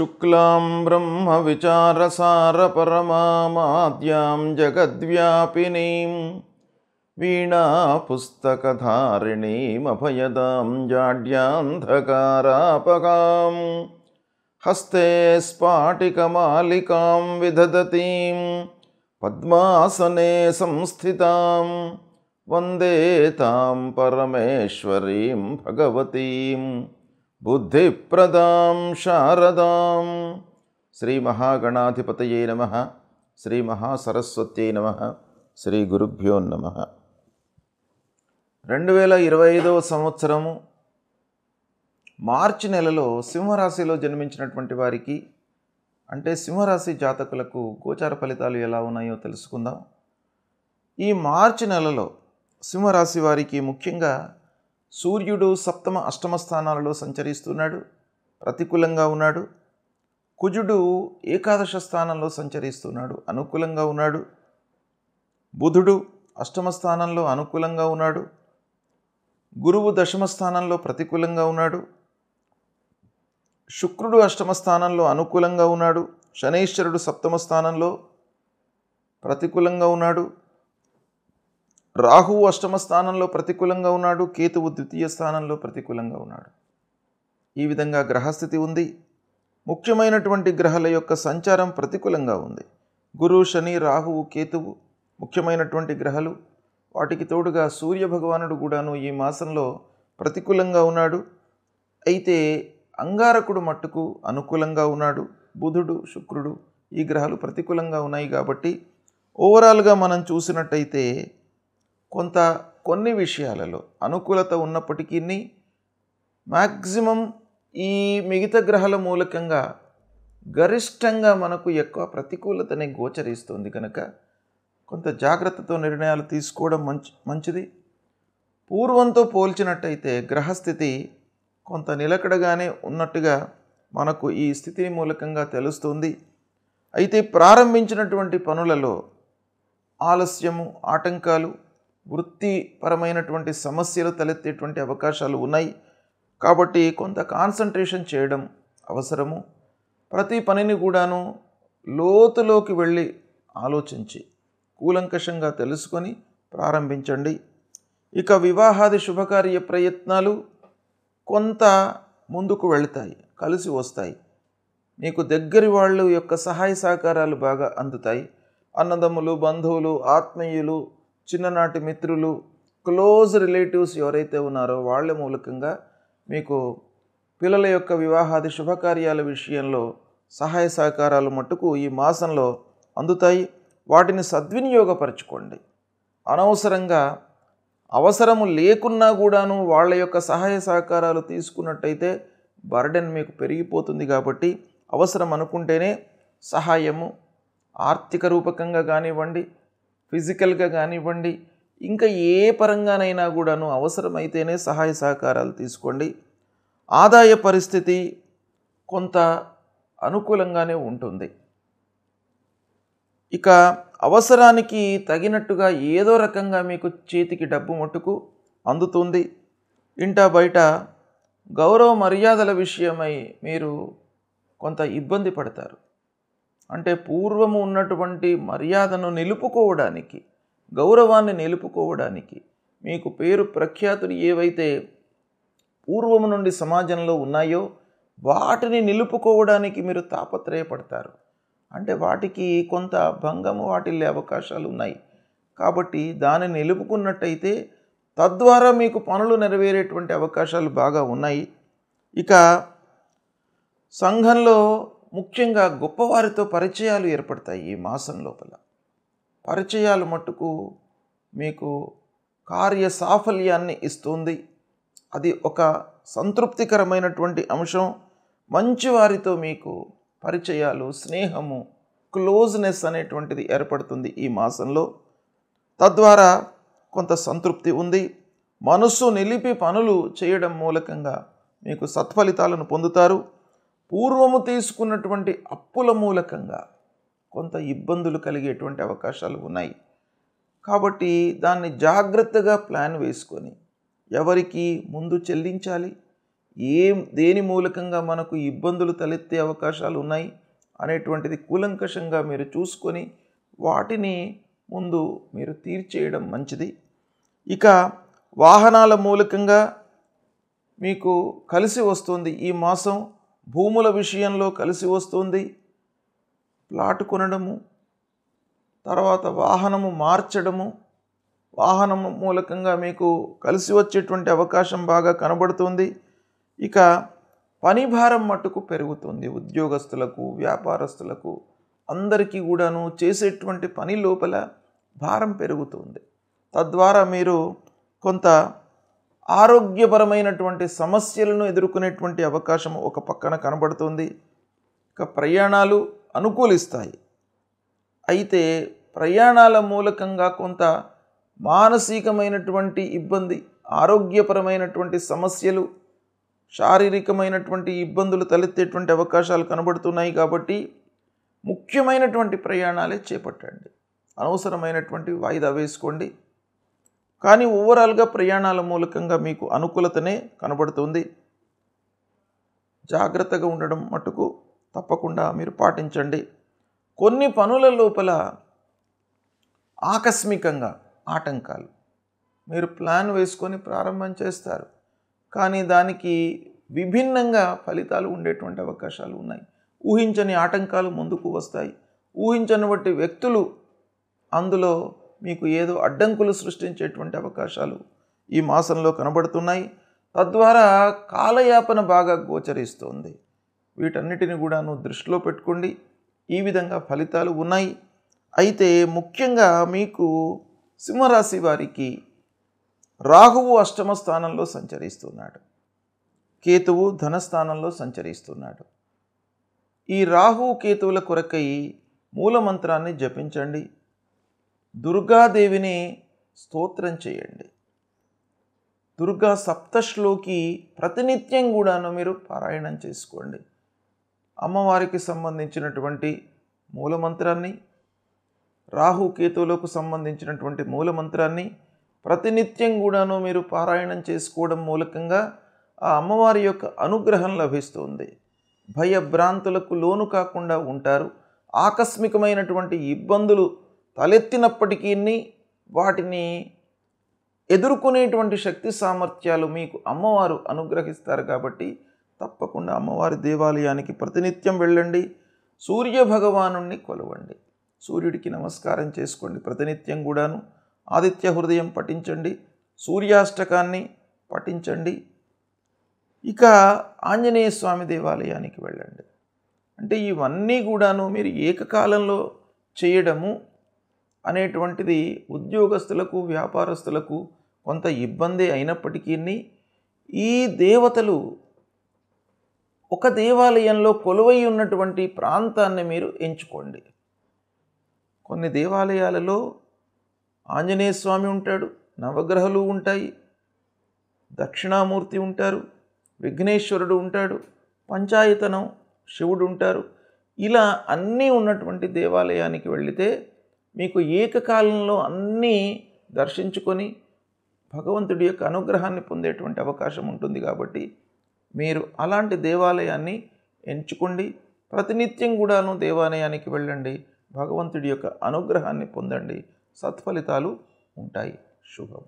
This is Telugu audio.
శుక్లాం బ్రహ్మవిచారసారపరమామాద్యాం జగద్వ్యాపినీం వీణాపుస్తకధారిణీమభయదాం జాడ్యాంధకారాపకాం హస్తే స్ఫాటికమాలికాం విదధతీం పద్మాసనే సంస్థితాం వందే తాం పరమేశ్వరీం భగవతీం బుద్ధిప్రదాం శారదాం. శ్రీ మహాగణాధిపతయే నమః. శ్రీ మహాసరస్వత్యై నమః. శ్రీ గురుభ్యో నమః. 2025వ సంవత్సరము మార్చి నెలలో సింహరాశిలో జన్మించినటువంటి వారికి, అంటే సింహరాశి జాతకులకు గోచార ఫలితాలు ఎలా ఉన్నాయో తెలుసుకుందాం. ఈ మార్చి నెలలో సింహరాశి వారికి ముఖ్యంగా సూర్యుడు సప్తమ అష్టమ స్థానాలలో సంచరిస్తున్నాడు, ప్రతికూలంగా ఉన్నాడు. కుజుడు ఏకాదశ స్థానంలో సంచరిస్తున్నాడు, అనుకూలంగా ఉన్నాడు. బుధుడు అష్టమ స్థానంలో అనుకూలంగా ఉన్నాడు. గురువు దశమ స్థానంలో ప్రతికూలంగా ఉన్నాడు. శుక్రుడు అష్టమ స్థానంలో అనుకూలంగా ఉన్నాడు. శనైశ్వరుడు సప్తమ స్థానంలో ప్రతికూలంగా ఉన్నాడు. రాహువు అష్టమ స్థానంలో ప్రతికూలంగా ఉన్నాడు. కేతువు ద్వితీయ స్థానంలో ప్రతికూలంగా ఉన్నాడు. ఈ విధంగా గ్రహస్థితి ఉంది. ముఖ్యమైనటువంటి గ్రహాల యొక్క సంచారం ప్రతికూలంగా ఉంది. గురు, శని, రాహువు, కేతువు ముఖ్యమైనటువంటి గ్రహాలు. వాటికి తోడుగా సూర్యభగవానుడు కూడాను ఈ మాసంలో ప్రతికూలంగా ఉన్నాడు. అయితే అంగారకుడు మట్టుకు అనుకూలంగా ఉన్నాడు. బుధుడు, శుక్రుడు ఈ గ్రహాలు ప్రతికూలంగా ఉన్నాయి. కాబట్టి ఓవరాల్గా మనం చూసినట్టయితే కొన్ని విషయాలలో అనుకూలత ఉన్నప్పటికీ మ్యాక్సిమం ఈ మిగతా గ్రహాల మూలకంగా గరిష్టంగా మనకు ఎక్కువ ప్రతికూలతనే గోచరిస్తుంది. కనుక కొంత జాగ్రత్తతో నిర్ణయాలు తీసుకోవడం మంచిది. పూర్వంతో పోల్చినట్టయితే గ్రహస్థితి కొంత నిలకడగానే ఉన్నట్టుగా మనకు ఈ స్థితి మూలకంగా తెలుస్తుంది. అయితే ప్రారంభించినటువంటి పనులలో ఆలస్యము, ఆటంకాలు, వృత్తిపరమైనటువంటి సమస్యలు తలెత్తేటువంటి అవకాశాలు ఉన్నాయి. కాబట్టి కొంత కాన్సన్ట్రేషన్ చేయడం అవసరము. ప్రతి పనిని కూడాను లోతులోకి వెళ్ళి ఆలోచించి కూలంకషంగా తెలుసుకొని ప్రారంభించండి. ఇక వివాహాది శుభకార్య ప్రయత్నాలు కొంత ముందుకు వెళతాయి, కలిసి వస్తాయి. మీకు దగ్గరి వాళ్ళు యొక్క సహాయ సహకారాలు బాగా అందుతాయి. అన్నదమ్ములు, బంధువులు, ఆత్మీయులు, చిన్ననాటి మిత్రులు, క్లోజ్ రిలేటివ్స్ ఎవరైతే ఉన్నారో వాళ్ళ మూలకంగా మీకు పిల్లల యొక్క వివాహాది శుభకార్యాల విషయంలో సహాయ సహకారాలు మట్టుకు ఈ మాసంలో అందుతాయి. వాటిని సద్వినియోగపరచుకోండి. అనవసరంగా అవసరము లేకున్నా కూడాను వాళ్ళ యొక్క సహాయ సహకారాలు తీసుకున్నట్టయితే బర్డెన్ మీకు పెరిగిపోతుంది. కాబట్టి అవసరం అనుకుంటేనే సహాయము, ఆర్థిక రూపకంగా కానివ్వండి, ఫిజికల్గా కానివ్వండి, ఇంకా ఏ పరంగానైనా కూడాను అవసరమైతేనే సహాయ సహకారాలు తీసుకోండి. ఆదాయ పరిస్థితి కొంత అనుకూలంగానే ఉంటుంది. ఇక అవసరానికి తగినట్టుగా ఏదో రకంగా మీకు చేతికి డబ్బు మట్టుకు అందుతుంది. ఇంట బయట గౌరవ మర్యాదల విషయమై మీరు కొంత ఇబ్బంది పడతారు. అంటే పూర్వము ఉన్నటువంటి మర్యాదను నిలుపుకోవడానికి, గౌరవాన్ని నిలుపుకోవడానికి, మీకు పేరు ప్రఖ్యాతులు ఏవైతే పూర్వము నుండి సమాజంలో ఉన్నాయో వాటిని నిలుపుకోవడానికి మీరు తాపత్రయపడతారు. అంటే వాటికి కొంత భంగము వాటిల్లే అవకాశాలు ఉన్నాయి. కాబట్టి దానిని నిలుపుకున్నట్టయితే తద్వారా మీకు పనులు నెరవేరేటువంటి అవకాశాలు బాగా ఉన్నాయి. ఇక సంఘంలో ముఖ్యంగా గొప్పవారితో పరిచయాలు ఏర్పడతాయి. ఈ మాసం లోపల పరిచయాలు మట్టుకు మీకు కార్య సాఫల్యాన్ని ఇస్తుంది. అది ఒక సంతృప్తికరమైనటువంటి అంశం. మంచివారితో మీకు పరిచయాలు, స్నేహము, క్లోజ్నెస్ అనేటువంటిది ఏర్పడుతుంది ఈ మాసంలో. తద్వారా కొంత సంతృప్తి ఉంది. మనస్సు నిలిపి పనులు చేయడం మూలకంగా మీకు సత్ఫలితాలను పొందుతారు. పూర్వము తీసుకున్నటువంటి అప్పుల మూలకంగా కొంత ఇబ్బందులు కలిగేటువంటి అవకాశాలు ఉన్నాయి. కాబట్టి దాన్ని జాగ్రత్తగా ప్లాన్ వేసుకొని ఎవరికి ముందు చెల్లించాలి, దేని మూలకంగా మనకు ఇబ్బందులు తలెత్తే అవకాశాలు ఉన్నాయి అనేటువంటిది కూలంకషంగా మీరు చూసుకొని వాటిని ముందు మీరు తీర్చేయడం మంచిది. ఇక వాహనాల మూలకంగా మీకు కలిసి వస్తుంది. ఈ మాసం భూముల విషయంలో కలిసి వస్తుంది. ప్లాట్ కొనడము, తర్వాత వాహనము మార్చడము, వాహనము మూలకంగా మీకు కలిసి వచ్చేటువంటి అవకాశం బాగా కనబడుతుంది. ఇక పని భారం మట్టుకు పెరుగుతుంది. ఉద్యోగస్తులకు, వ్యాపారస్తులకు అందరికీ కూడాను చేసేటువంటి పని లోపల భారం పెరుగుతుంది. తద్వారా మీరు కొంత ఆరోగ్యపరమైనటువంటి సమస్యలను ఎదుర్కొనేటువంటి అవకాశం ఒక పక్కన కనబడుతుంది. ఇక ప్రయాణాలు అనుకూలిస్తాయి. అయితే ప్రయాణాల మూలకంగా కొంత మానసికమైనటువంటి ఇబ్బంది, ఆరోగ్యపరమైనటువంటి సమస్యలు, శారీరకమైనటువంటి ఇబ్బందులు తలెత్తేటువంటి అవకాశాలు కనబడుతున్నాయి. కాబట్టి ముఖ్యమైనటువంటి ప్రయాణాలే చేపట్టండి. అనవసరమైనటువంటి వాయిదా వేసుకోండి. కానీ ఓవరాల్గా ప్రయాణాల మూలకంగా మీకు అనుకూలతనే కనబడుతుంది. జాగ్రత్తగా ఉండడం మటుకు తప్పకుండా మీరు పాటించండి. కొన్ని పనుల లోపల ఆకస్మికంగా ఆటంకాలు, మీరు ప్లాన్ వేసుకొని ప్రారంభం చేస్తారు, కానీ దానికి విభిన్నంగా ఫలితాలు ఉండేటువంటి అవకాశాలు ఉన్నాయి. ఊహించని ఆటంకాలు ముందుకు వస్తాయి. ఊహించని బట్టి వ్యక్తులు అందులో మీకు ఏదో అడ్డంకులు సృష్టించేటువంటి అవకాశాలు ఈ మాసంలో కనబడుతున్నాయి. తద్వారా కాలయాపన బాగా గోచరిస్తుంది. వీటన్నిటిని కూడాను దృష్టిలో పెట్టుకోండి. ఈ విధంగా ఫలితాలు ఉన్నాయి. అయితే ముఖ్యంగా మీకు సింహరాశి వారికి రాహువు అష్టమ స్థానంలో సంచరిస్తున్నాడు, కేతువు ధనస్థానంలో సంచరిస్తున్నాడు. ఈ రాహువు కేతువుల కొరకై మూలమంత్రాన్ని జపించండి. దుర్గాదేవిని స్తోత్రం చేయండి. దుర్గా సప్తశ్లోకి ప్రతినిత్యం కూడాను మీరు పారాయణం చేసుకోండి. అమ్మవారికి సంబంధించినటువంటి మూలమంత్రాన్ని, రాహుకేతువులకు సంబంధించినటువంటి మూలమంత్రాన్ని ప్రతినిత్యం కూడాను మీరు పారాయణం చేసుకోవడం మూలకంగా ఆ అమ్మవారి యొక్క అనుగ్రహం లభిస్తుంది. భయభ్రాంతులకు లోను కాకుండా ఉంటారు. ఆకస్మికమైనటువంటి ఇబ్బందులు తలెత్తినప్పటికీ వాటిని ఎదుర్కొనేటువంటి శక్తి సామర్థ్యాలు మీకు అమ్మవారు అనుగ్రహిస్తారు. కాబట్టి తప్పకుండా అమ్మవారి దేవాలయానికి ప్రతినిత్యం వెళ్ళండి. సూర్య భగవానుణ్ణి కొలవండి. సూర్యుడికి నమస్కారం చేసుకోండి. ప్రతినిత్యం కూడాను ఆదిత్య హృదయం పఠించండి. సూర్యాష్టకాన్ని పఠించండి. ఇక ఆంజనేయ స్వామి దేవాలయానికి వెళ్ళండి. అంటే ఇవన్నీ కూడాను మీరు ఏకకాలంలో చేయడము అనేటువంటిది ఉద్యోగస్తులకు, వ్యాపారస్తులకు కొంత ఇబ్బంది అయినప్పటికీ ఈ దేవతలు ఒక దేవాలయంలో కొలువై ఉన్నటువంటి ప్రాంతాన్ని మీరు ఎంచుకోండి. కొన్ని దేవాలయాలలో ఆంజనేయ స్వామి ఉంటాడు, నవగ్రహాలు ఉంటాయి, దక్షిణామూర్తి ఉంటారు, విఘ్నేశ్వరుడు ఉంటాడు, పంచాయతనం శివుడు ఉంటారు. ఇలా అన్నీ ఉన్నటువంటి దేవాలయానికి వెళితే మీకు ఏకకాలంలో అన్నీ దర్శించుకొని భగవంతుడి యొక్క అనుగ్రహాన్ని పొందేటువంటి అవకాశం ఉంటుంది. కాబట్టి మీరు అలాంటి దేవాలయాన్ని ఎంచుకోండి. ప్రతినిత్యం కూడాను దేవాలయానికి వెళ్ళండి. భగవంతుడి యొక్క అనుగ్రహాన్ని పొందండి. సత్ఫలితాలు ఉంటాయి. శుభం.